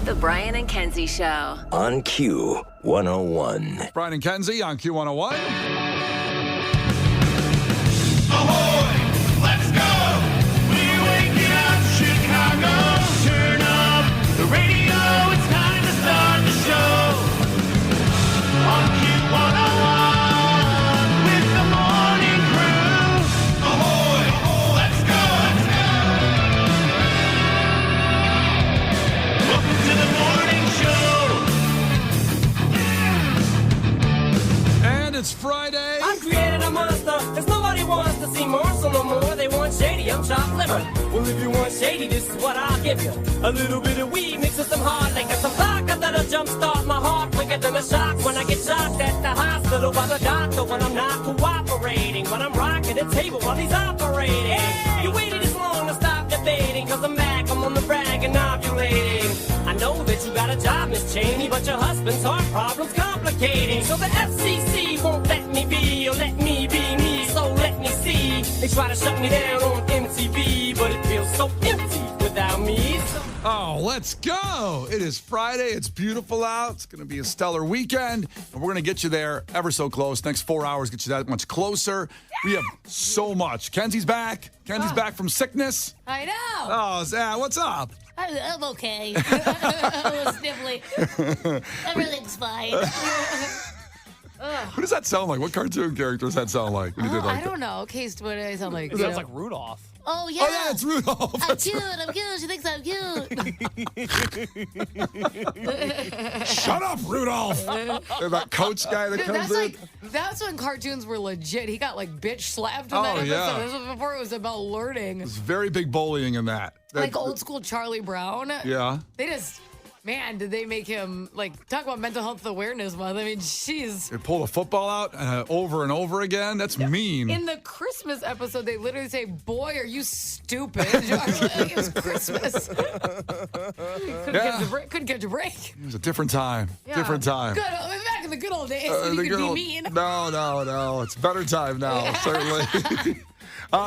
The Brian and Kenzie Show. On Q101. Brian and Kenzie on Q101. Ahoy! Let's go! We're waking up Chicago. Turn up the radio. It's time to start the show. On Q101 with the morning crew. Ahoy! Let's go! Welcome to the morning show. And it's Friday. I created a monster, cause nobody wants to see Marshall no more. They want shady, I'm chopped liver. Well, if you want shady, this is what I'll give you. A little bit of weed mixed with some hard liquor, some vodka that'll jumpstart my heart quicker than a shock when I get shocked at the hospital by the doctor when I'm not cooperating. When I'm rocking the table while he's operating. Hey! You waited this long to stop debating, cause I'm back, I'm on the brag and ovulating. I know that you got a job, Miss Cheney, but your husband's heart problem's complicating. So the FCC won't let me be, or let me be me, so let me see. They try to shut me down on MTV, but it feels so empty without me. Oh, let's go. It is Friday. It's beautiful out. It's going to be a stellar weekend, and we're going to get you there ever so close. Next 4 hours, get you that much closer. We have so much. Kenzie's back. Kenzie's back from sickness. I know. Oh, Zach, what's up? I'm okay. A little sniffly. Everything's fine. What does that sound like? What cartoon character does that sound like? When you did like I don't know. Case, what do I sound like? It sounds like Rudolph. Oh, yeah. Oh, yeah, it's Rudolph. I'm That's cute. I'm cute. She thinks I'm cute. Shut up, Rudolph. And that coach guy that Dude, comes that's in. that's when cartoons were legit. He got like bitch slapped in Oh, that episode. yeah. This was before it was about learning. There's very big bullying in that. Like old school Charlie Brown. Yeah. They just, man, did they make him, like, talk about mental health awareness month. I mean, jeez. They pull the football out over and over again. That's mean. In the Christmas episode, they literally say, "Boy, are you stupid." It was Christmas. Couldn't catch a break. It was a different time. Yeah. Different time. Good. I mean, back in the good old days, when you could be mean. No. It's a better time now, certainly.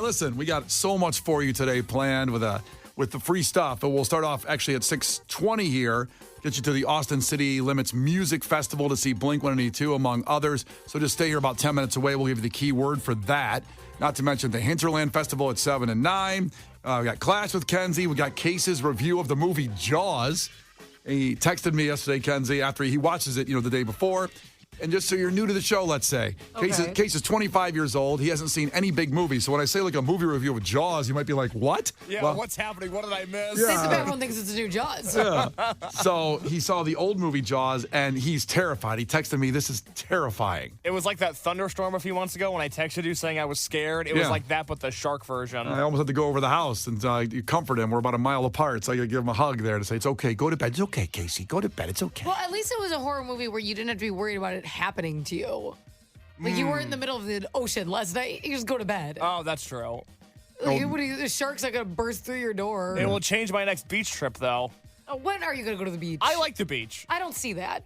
Listen, we got so much for you today planned with the free stuff. But we'll start off actually at 6:20 here. Get you to the Austin City Limits Music Festival to see Blink-182, among others. So just stay here about 10 minutes away. We'll give you the key word for that. Not to mention the Hinterland Festival at 7 and 9. We got Clash with Kenzie. We got Case's review of the movie Jaws. He texted me yesterday, Kenzie, after he watches it, the day before. And just so you're new to the show, let's say, Okay. Case is 25 years old. He hasn't seen any big movies. So when I say like a movie review of Jaws, you might be like, what? Yeah, Well, what's happening? What did I miss? Yeah. Everyone thinks it's a new Jaws. Yeah. So he saw the old movie Jaws, and he's terrified. He texted me, this is terrifying. It was like that thunderstorm a few months ago when I texted you saying I was scared. It was Yeah. like that, but the shark version. I almost had to go over the house and you comfort him. We're about a mile apart, so I got to give him a hug there to say, it's okay, go to bed. It's okay, Casey, go to bed. It's okay. Well, at least it was a horror movie where you didn't have to be worried about it happening to you. Like, you weren't in the middle of the ocean last night. You just go to bed. Oh, that's true. Like, the shark's not going to burst through your door. It will change my next beach trip, though. When are you going to go to the beach? I like the beach. I don't see that.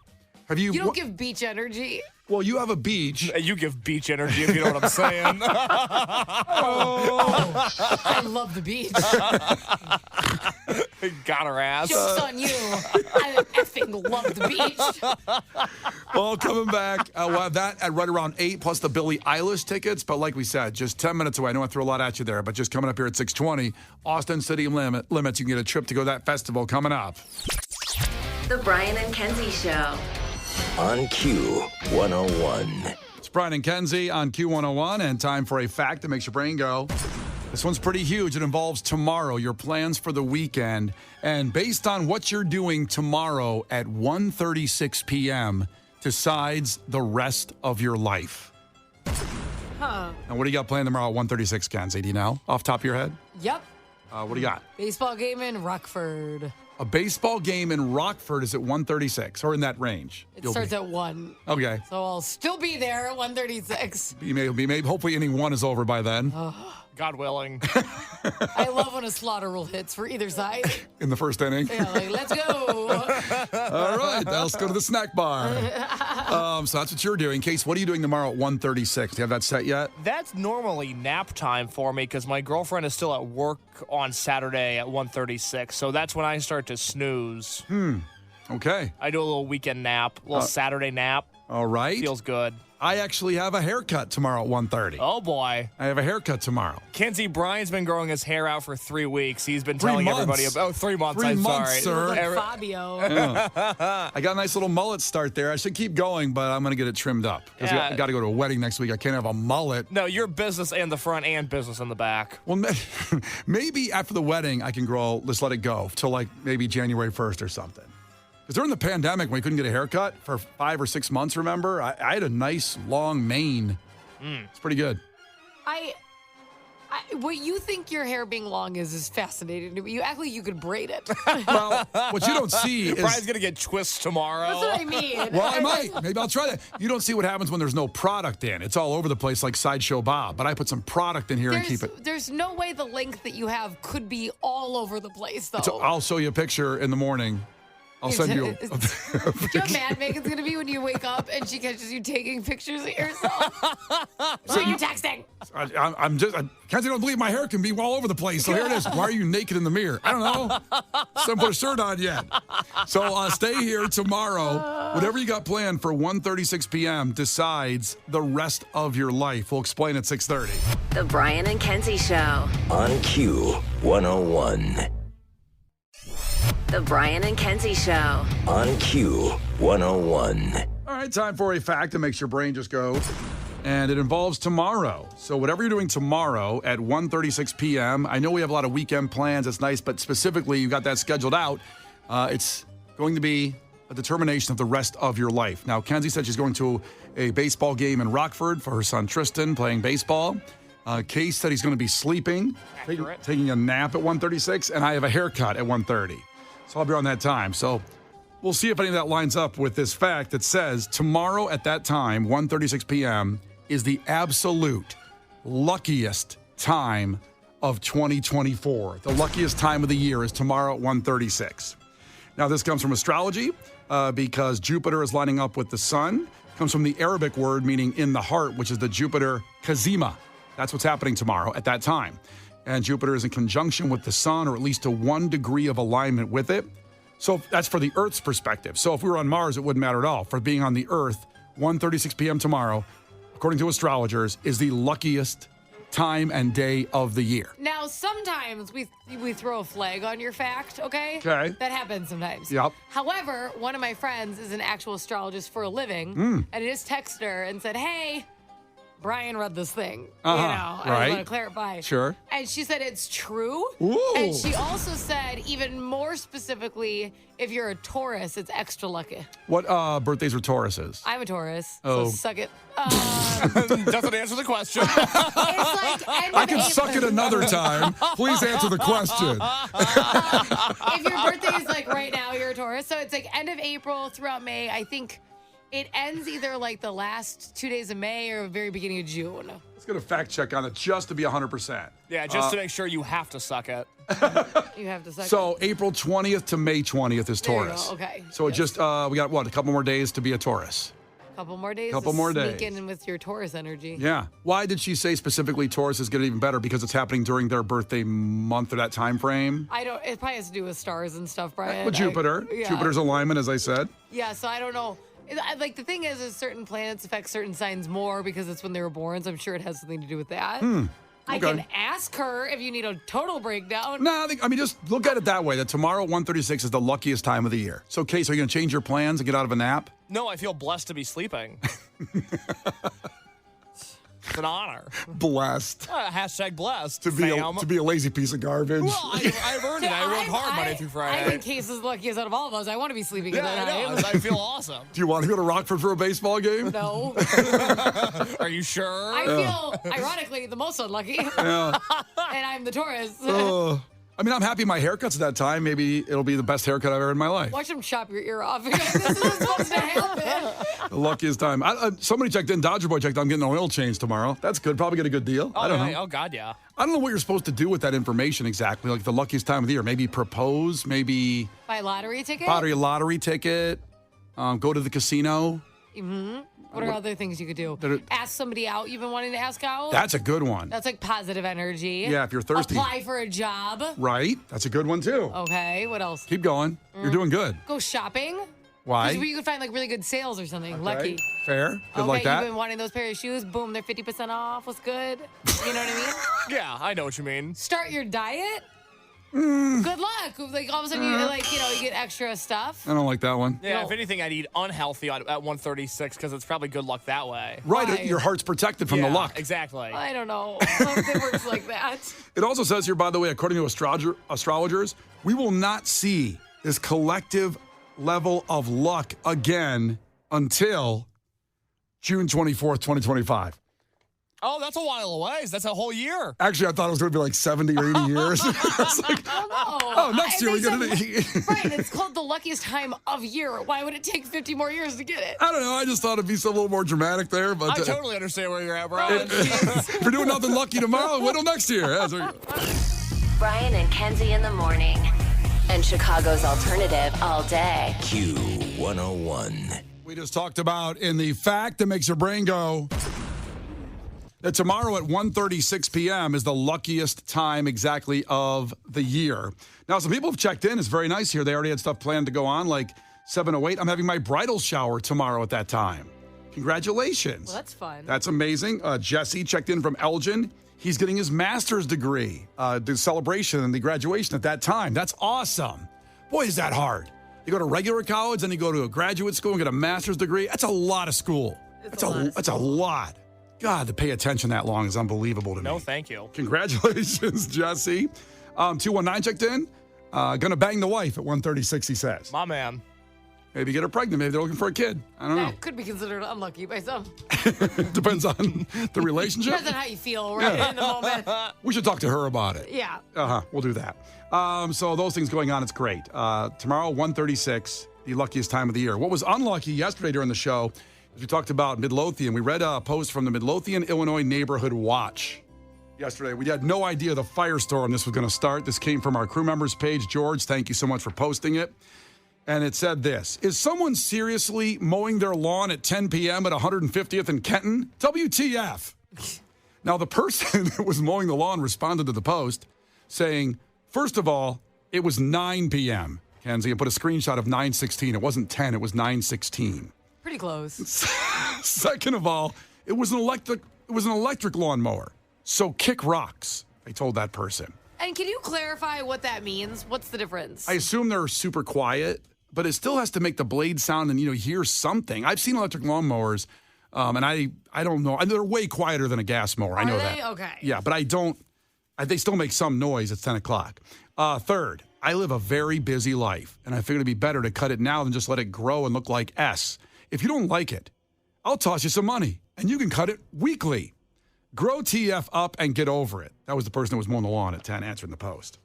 Have you? You don't give beach energy. Well, you have a beach. You give beach energy, if you know what I'm saying. I love the beach. Got her ass. Joke's on you. I effing love the beach. Well, coming back, we'll have that at right around 8, plus the Billie Eilish tickets. But like we said, just 10 minutes away. I know I threw a lot at you there, but just coming up here at 6:20, Austin City Limits. You can get a trip to go to that festival coming up. The Brian and Kenzie Show. On Q101. It's Brian and Kenzie on Q101, and time for a fact that makes your brain go. This one's pretty huge. It involves tomorrow, your plans for the weekend. And based on what you're doing tomorrow at 1:36 p.m., decides the rest of your life. Huh. And what do you got planned tomorrow at 1:36, Kenzie? Do you know off the top of your head? Yep. What do you got? Baseball game in Rockford. A baseball game in Rockford is at 1:36, or in that range. It starts at 1. Okay. So I'll still be there at 1:36. Maybe hopefully inning 1 is over by then. God willing. I love when a slaughter rule hits for either side. In the first inning. Yeah, like, let's go. All right, now let's go to the snack bar. So that's what you're doing. Case, what are you doing tomorrow at 1:36? Do you have that set yet? That's normally nap time for me because my girlfriend is still at work on Saturday at 1:36. So that's when I start to snooze. Okay. I do a little weekend nap, a little Saturday nap. All right. Feels good. I actually have a haircut tomorrow at 1:30. Oh, boy. I have a haircut tomorw. Kenzie, Brian's been growing his hair out for 3 weeks. He's been 3 telling months. everybody about 3 months. 3 I'm months, sorry. sir. Like Fabio. I got a nice little mullet start there. I should keep going, but I'm going to get it trimmed up. Because Yeah. I got to go to a wedding next week. I can't have a mullet. No, you're business in the front and business in the back. Well, maybe after the wedding, I can grow, just let it go till like maybe January 1st or something. Because during the pandemic, when we couldn't get a haircut for 5 or 6 months, remember? I had a nice long mane. It's pretty good. What you think your hair being long is fascinating to me. You act like you could braid it. Well, what you don't see is... Brian's going to get twists tomorrow. That's what I mean. Well, I might. Maybe I'll try that. You don't see what happens when there's no product in. It's all over the place like Sideshow Bob. But I put some product in here and keep it. There's no way the length that you have could be all over the place, though. I'll show you a picture in the morning. I'll send you Do you know how mad Megan's going to be when you wake up and she catches you taking pictures of yourself? So you texting. Kenzie don't believe my hair can be all over the place. So here it is. Why are you naked in the mirror? I don't know. Still put a shirt on yet. So stay here tomorrow. Whatever you got planned for 1:36 p.m. decides the rest of your life. We'll explain at 6:30. The Brian and Kenzie Show. On Q101. The Brian and Kenzie Show. On Q101. All right, time for a fact that makes your brain just go. And it involves tomorrow. So whatever you're doing tomorrow at 1:36 p.m., I know we have a lot of weekend plans. It's nice, but specifically you got that scheduled out. It's going to be a determination of the rest of your life. Now, Kenzie said she's going to a baseball game in Rockford for her son Tristan playing baseball. Case said he's going to be sleeping, taking a nap at 1:36, and I have a haircut at 1:30. So I'll be on that time. So we'll see if any of that lines up with this fact that says tomorrow at that time, 1:36 p.m., is the absolute luckiest time of 2024. The luckiest time of the year is tomorrow at 1:36. Now, this comes from astrology because Jupiter is lining up with the sun. It comes from the Arabic word meaning in the heart, which is the Jupiter Kazima. That's what's happening tomorrow at that time. And Jupiter is in conjunction with the sun, or at least to 1 degree of alignment with it. So that's for the Earth's perspective. So if we were on Mars, it wouldn't matter at all. For being on the Earth, 1:36 p.m. tomorrow, according to astrologers, is the luckiest time and day of the year. Now, sometimes we throw a flag on your fact, okay? Okay. That happens sometimes. Yep. However, one of my friends is an actual astrologist for a living, and I just texted her and said, hey, Brian read this thing, I right. want to clarify. Sure. And she said it's true. Ooh. And she also said, even more specifically, if you're a Taurus, it's extra lucky. What birthdays are Tauruses? I'm a Taurus, Oh. so suck it. Doesn't answer the question. It's like end I of can suck it another time. Please answer the question. If your birthday is like right now, you're a Taurus. So it's like end of April throughout May. I think it ends either like the last 2 days of May or very beginning of June. Let's get a fact check on it just to be 100%. Yeah, just to make sure you have to suck it. You have to suck it. So April 20th to May 20th is There you Taurus. go, okay. So it Yes. just, we got what, a couple more days to be a Taurus? Couple more days. Couple to more sneak days. in with your Taurus energy. Yeah. Why did she say specifically Taurus is getting even better? Because it's happening during their birthday month or that time frame? I don't. It probably has to do with stars and stuff, Brian. With Jupiter. Yeah. Jupiter's alignment, as I said. Yeah. So I don't know. Like the thing is certain planets affect certain signs more because it's when they were born. So I'm sure it has something to do with that. I okay. can ask her if you need a total breakdown. No, I mean, just look at it that way, that tomorrow, 1:36, is the luckiest time of the year. So, Case, are you going to change your plans and get out of a nap? No, I feel blessed to be sleeping. It's an honor. Blessed. Hashtag blessed. To be a lazy piece of garbage. Well, I've earned it. I work hard Monday through Friday. I think Case is the luckiest out of all of us. I want to be sleeping at Yeah, that I know. time. I feel awesome. Do you want to go to Rockford for a baseball game? No. Are you sure? I feel, ironically, the most unlucky. Yeah. And I'm the Taurus. I mean, I'm happy my haircut's at that time. Maybe it'll be the best haircut I've ever had in my life. Watch him chop your ear off. This isn't supposed to happen. The luckiest time. Somebody checked in. Dodger Boy checked. I'm getting an oil change tomorrow. That's good. Probably get a good deal. I don't know. Oh, God, yeah. I don't know what you're supposed to do with that information exactly. Like the luckiest time of the year. Maybe propose. Maybe Buy a lottery ticket? buy a lottery ticket. Go to the casino. What are other things you could do? That are- Ask somebody out you've been wanting to ask out? That's a good one. That's like positive energy. Yeah, if you're thirsty. Apply for a job. Right? That's a good one too. Okay, what else? Keep going. You're doing good. Go shopping. Why? Because you could find like really good sales or something. Lucky. Fair. Good Okay, like that. you've been wanting those pair of shoes. Boom, they're 50% off. What's good? You know what I mean? Yeah, I know what you mean. Start your diet. Good luck. Like all of a sudden, you get extra stuff. I don't like that one. Yeah, No. if anything, I'd eat unhealthy at 136 because it's probably good luck that way. Right. Why? Your heart's protected from the Yeah, luck. Exactly. I don't know. It works like that. It also says here, by the way, according to astrologers, we will not see this collective level of luck again until June 24th, 2025. Oh, that's a while away. That's a whole year. Actually, I thought it was going to be like 70 or 80 years. I was like, Oh, next year we're going to... Right, it's called the luckiest time of year. Why would it take 50 more years to get it? I don't know. I just thought it'd be a little more dramatic there. But I totally understand where you're at, Brian. if you're doing nothing lucky tomorrow, wait till next year. Brian and Kenzie in the morning. And Chicago's alternative all day. Q101. We just talked about in the fact that makes your brain go that tomorrow at 1:36 p.m. is the luckiest time exactly of the year. Now, some people have checked in. It's very nice here. They already had stuff planned to go on, like 7:08. I'm having my bridal shower tomorrow at that time. Congratulations. Well, that's fun. That's amazing. Jesse checked in from Elgin. He's getting his master's degree, the celebration and the graduation at that time. That's awesome. Boy, is that hard. You go to regular college, then you go to a graduate school and get a master's degree. That's a lot of school. That's a lot. God, to pay attention that long is unbelievable to me. No, thank you. Congratulations, Jesse. 219 checked in. Gonna bang the wife at 1:36, he says. My man. Maybe get her pregnant. Maybe they're looking for a kid. I don't know. That could be considered unlucky by some. Depends on the relationship. Depends on how you feel right in the moment. We should talk to her about it. Yeah. We'll do that. So those things going on, it's great. Tomorrow, 1:36, the luckiest time of the year. What was unlucky yesterday during the show, as we talked about Midlothian, we read a post from the Midlothian, Illinois Neighborhood Watch yesterday. We had no idea the firestorm this was going to start. This came from our crew members page. George, thank you so much for posting it. And it said this: is someone seriously mowing their lawn at 10 p.m. at 150th and Kenton? WTF. Now, the person that was mowing the lawn responded to the post saying, first of all, it was 9 p.m., Kenzie, and put a screenshot of 9:16. It wasn't 10, it was 9:16. Pretty close. Second of all, it was an electric lawnmower. So kick rocks, I told that person. And can you clarify what that means? What's the difference? I assume they're super quiet, but it still has to make the blade sound and, hear something. I've seen electric lawnmowers, and I don't know. They're way quieter than a gas mower. I know that. Okay. Yeah, but they still make some noise at 10 o'clock. Third, I live a very busy life, and I figured it'd be better to cut it now than just let it grow and look like S. If you don't like it, I'll toss you some money, and you can cut it weekly. Grow TF up and get over it. That was the person that was mowing the lawn at 10 answering the post.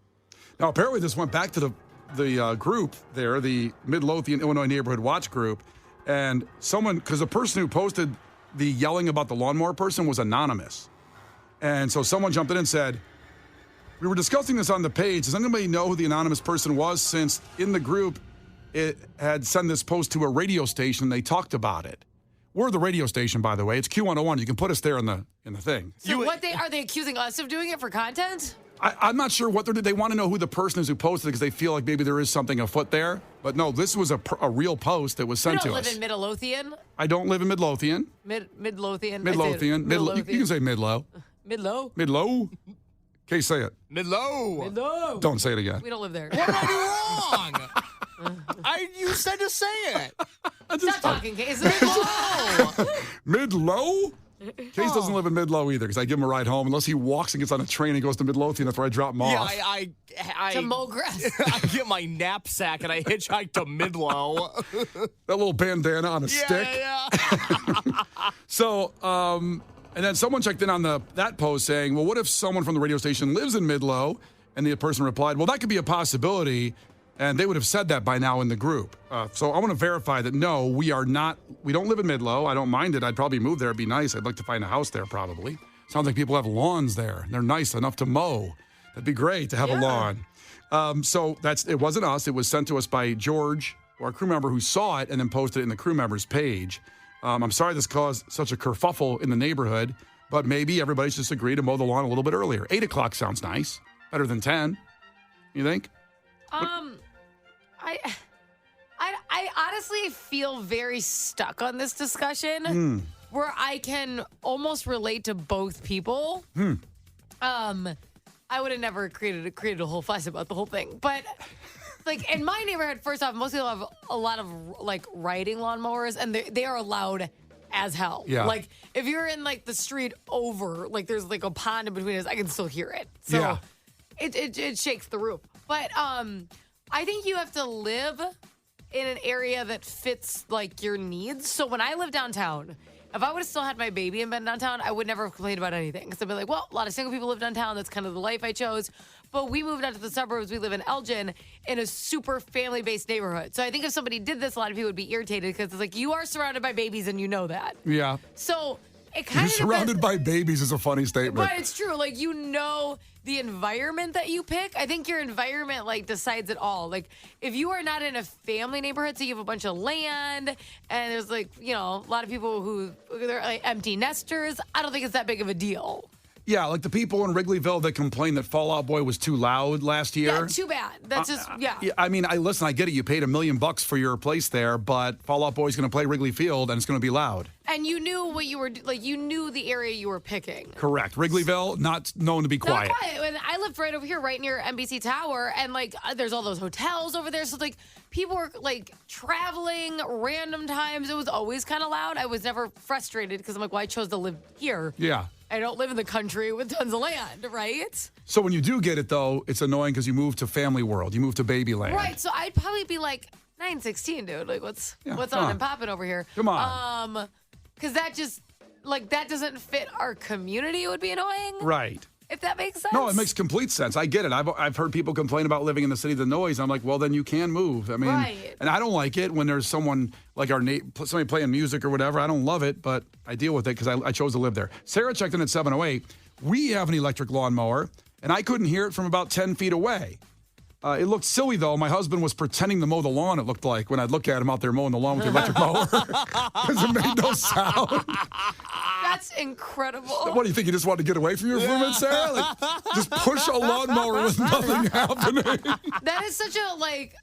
Now, apparently this went back to the group there, the Midlothian, Illinois Neighborhood Watch group, and because the person who posted the yelling about the lawnmower person was anonymous. And so someone jumped in and said, we were discussing this on the page. Does anybody know who the anonymous person was? Since in the group, it had sent this post to a radio station. They talked about it. We're the radio station, by the way. It's Q101. You can put us there in the thing. So are they accusing us of doing it for content? I'm not sure what they want to know who the person is who posted it because they feel like maybe there is something afoot there. But no, this was a real post that was sent to us. You don't live in Midlothian? I don't live in Midlothian. Midlothian. Midlothian. You can say Midlow. Midlow? Midlow. Okay, say it. Midlow. Midlow. Don't say it again. We don't live there. What did I do wrong? You said to say it. Stop talking, Case. Midlow? Case doesn't live in Midlow either because I give him a ride home. Unless he walks and gets on a train and goes to Midlothian, that's where I drop him off. Yeah, to mow grass. I get my knapsack and I hitchhike to Midlow. That little bandana on a stick. Yeah. So, and then someone checked in on that post saying, well, what if someone from the radio station lives in Midlow? And the person replied, well, that could be a possibility. And they would have said that by now in the group. So I want to verify that, no, we don't live in Midlow. I don't mind it. I'd probably move there. It'd be nice. I'd like to find a house there probably. Sounds like people have lawns there. They're nice enough to mow. That'd be great to have a lawn. So it wasn't us. It was sent to us by George, our crew member, who saw it and then posted it in the crew members page. I'm sorry this caused such a kerfuffle in the neighborhood, but maybe everybody should just agree to mow the lawn a little bit earlier. 8 o'clock sounds nice. Better than 10. You think? I honestly feel very stuck on this discussion where I can almost relate to both people. I would have never created a whole fuss about the whole thing. But like in my neighborhood, first off, most people have a lot of like riding lawnmowers, and they are loud as hell. Yeah. Like if you're in like the street over, like there's like a pond in between us, I can still hear it. So Yeah. it shakes the roof. But I think you have to live in an area that fits like your needs. So when I live downtown, if I would have still had my baby and been downtown, I would never have complained about anything. Because I'd be like, well, a lot of single people live downtown. That's kind of the life I chose. But we moved out to the suburbs. We live in Elgin in a super family-based neighborhood. So I think if somebody did this, a lot of people would be irritated because it's like, you are surrounded by babies and you know that. Yeah. So it kind You're of surrounded by babies is a funny statement. But it's true. Like, you know the environment that you pick. I think your environment, like, decides it all. Like, if you are not in a family neighborhood, so you have a bunch of land, and there's, like, you know, a lot of people who, they're, like, empty nesters, I don't think it's that big of a deal. Yeah, like the people in Wrigleyville that complained that Fall Out Boy was too loud last year. Yeah, too bad. That's just, yeah. I mean, I get it. You paid $1 million for your place there, but Fall Out Boy's going to play Wrigley Field, and it's going to be loud. And you knew what you were, like, you knew the area you were picking. Correct. Wrigleyville, not known to be quiet. Not quiet. And I lived right over here, right near NBC Tower, and, like, there's all those hotels over there. So, like, people were, like, traveling random times. It was always kind of loud. I was never frustrated because I'm like, well, I chose to live here. Yeah. I don't live in the country with tons of land, right? So when you do get it, though, it's annoying because you move to family world. You move to baby land. Right. So I'd probably be like 916, dude. Like, what's on and popping over here? Come on. Because that just, like, that doesn't fit our community. It would be annoying. Right. If that makes sense. No, it makes complete sense. I get it. I've heard people complain about living in the city, the noise. I'm like, well, then you can move. I mean, Right. And I don't like it when there's someone like somebody playing music or whatever. I don't love it, but I deal with it because I chose to live there. Sarah checked in at 7:08. We have an electric lawnmower, and I couldn't hear it from about 10 feet away. It looked silly, though. My husband was pretending to mow the lawn, it looked like, when I'd look at him out there mowing the lawn with the electric mower. Because it made no sound. That's incredible. What do you think? You just wanted to get away from your roommate, Sarah? Like, just push a lawnmower with nothing happening. That is such a, like,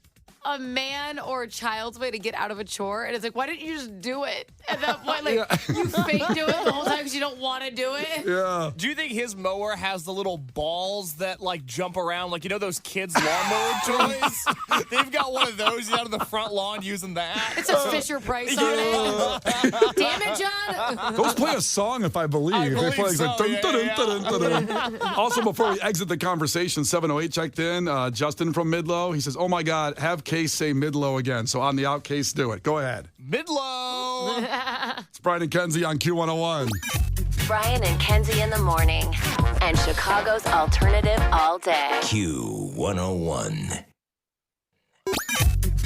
a man or a child's way to get out of a chore. And it's like, why didn't you just do it at that point? Like, you fake do it the whole time because you don't want to do it. Yeah. Do you think his mower has the little balls that, like, jump around? Like, you know those kids' lawnmower toys? They've got one of those out of the front lawn using that. It says Fisher Price on it. Damn it, John. Those play a song, if I believe. I believe They play so, like, dun, yeah, dun, yeah. dun, dun, dun, dun. Also, before we exit the conversation, 7:08 checked in. Justin from Midlow. He says, oh, my God, have Case say Midlow again. So on the out, Case, do it. Go ahead. Midlow. It's Brian and Kenzie on Q101. Brian and Kenzie in the morning. And Chicago's alternative all day. Q101.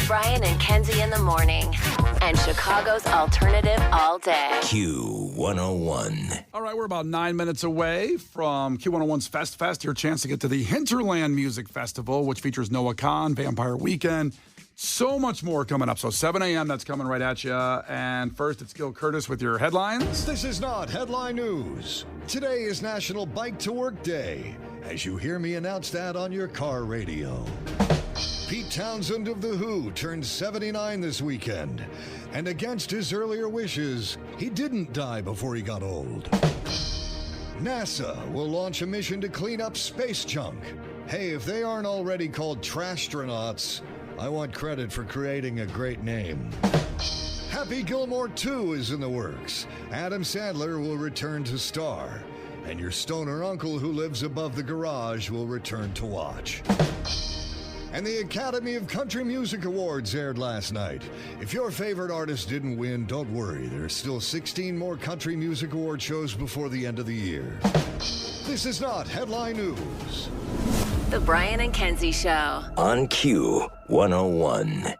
Brian and Kenzie in the morning. And Chicago's alternative all day. Q101. All right, we're about 9 minutes away from Q101's Fest Fest. Your chance to get to the Hinterland Music Festival, which features Noah Khan, Vampire Weekend. So much more coming up. So 7 a.m., that's coming right at you. And first, it's Gil Curtis with your headlines. This is not headline news. Today is National Bike to Work Day, as you hear me announce that on your car radio. Pete Townsend of The Who turned 79 this weekend, and against his earlier wishes, he didn't die before he got old. NASA will launch a mission to clean up space junk. Hey, if they aren't already called Trastronauts, I want credit for creating a great name. Happy Gilmore 2 is in the works. Adam Sandler will return to star, and your stoner uncle who lives above the garage will return to watch. And the Academy of Country Music Awards aired last night. If your favorite artist didn't win, don't worry. There's still 16 more country music award shows before the end of the year. This is not headline news. The Brian and Kenzie Show. On Q101.